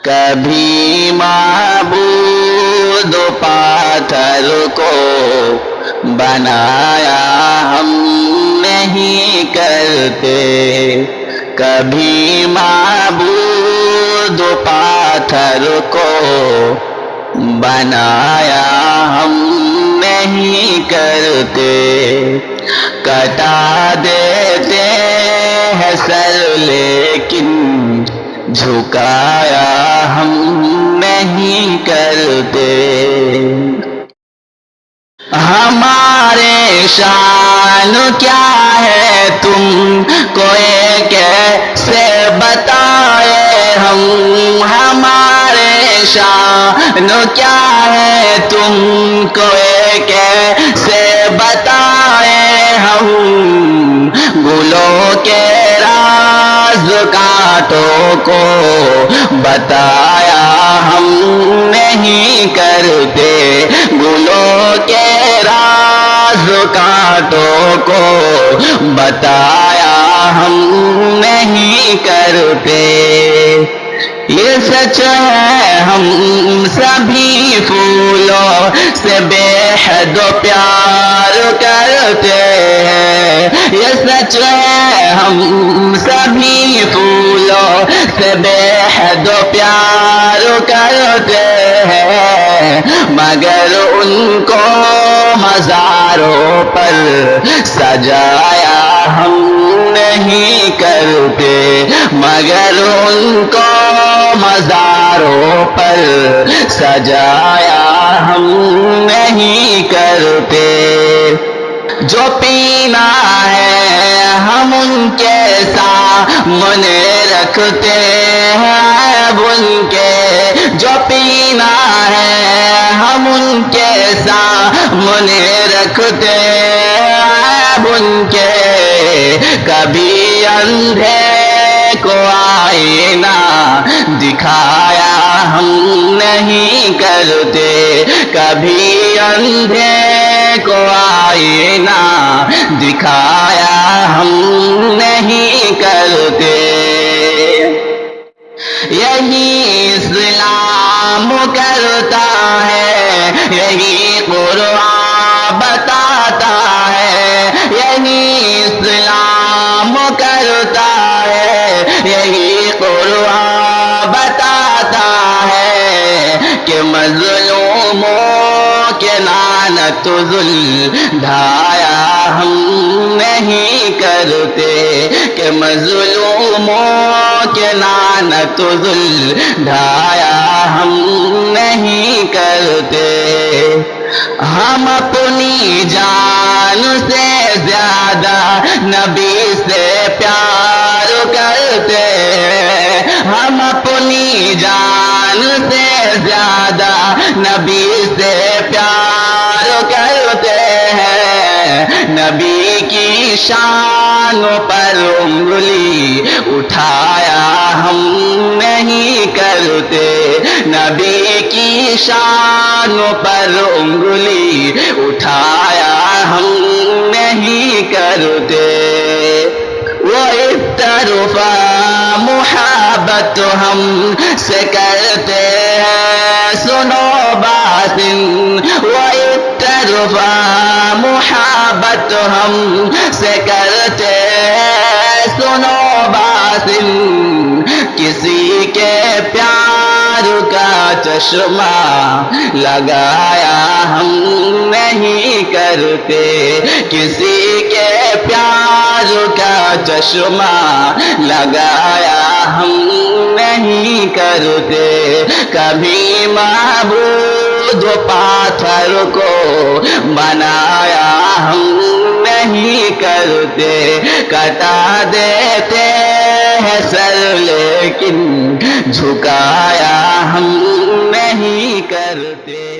کبھی معبود پاتھر کو بنایا ہم نہیں کرتے، کبھی معبود پاتھر کو بنایا ہم نہیں کرتے، کٹا دیتے ہیں سر لیکن جھکایا ہم نہیں کرتے۔ ہمارے شان کیا ہے تم کو کیسے بتائے ہم، ہمارے شان کیا ہے تم کو کیسے بتائے ہم، گلوں کے راز کانٹوں کو بتایا ہم نہیں کرتے، گلوں کے راز کانٹوں کو بتایا ہم نہیں کرتے۔ یہ سچ ہے ہم سبھی پھولوں سے بے حد پیار کرتے ہیں، یہ سچ ہے ہم سبھی پھولوں سے بے حد پیار کرتے ہیں، مگر ان کو مزاروں پر سجایا ہم نہیں کرتے، مگر ان کو مزاروں پر سجایا ہم نہیں کرتے۔ جو پینا ہے ہم ان کے سامنے رکھتے ہیں، ان کے جو پینا ہے ہم ان کے سامنے رکھتے ہیں، ان کے کبھی اندھے کو آئینہ دکھایا ہم نہیں کرتے، کبھی اندھے کو آئینہ دکھایا ہم نہیں کرتے۔ یہی اسلام کرتا ہے، یہی قرآن بتاتا ہے، یہی اسلام کرتا ہے، یہی قرآن بتاتا ہے کہ مظلوموں کے لعنت ظلم ڈھایا ہم نہیں کرتے، کہ مظلوموں کے لعنت ظلم ڈھایا ہم نہیں کرتے۔ ہم اپنی جان سے زیادہ نبی سے پیار کرتے ہیں، ہم اپنی جان سے زیادہ نبی سے پیار کرتے ہیں، نبی کی شان پر انگلی اٹھایا ہم نہیں کرتے، نبی کی شان پر انگلی اٹھایا ہم نہیں کرتے۔ وہ ایک طرفہ محبت ہم سے کرتے ہیں سنو باطن، وہ ایک طرفہ محبت ہم سے کرتے ہیں سنو باطن، کسی کے پیار کا چشمہ لگایا ہم نہیں کرتے، کسی کے پیار کا چشمہ لگایا ہم نہیں کرتے، کبھی معبود پاتھر کو بنایا ہم نہیں کرتے، کٹا دیتے ہیں سر لیکن جھکایا ہم نہیں کرتے۔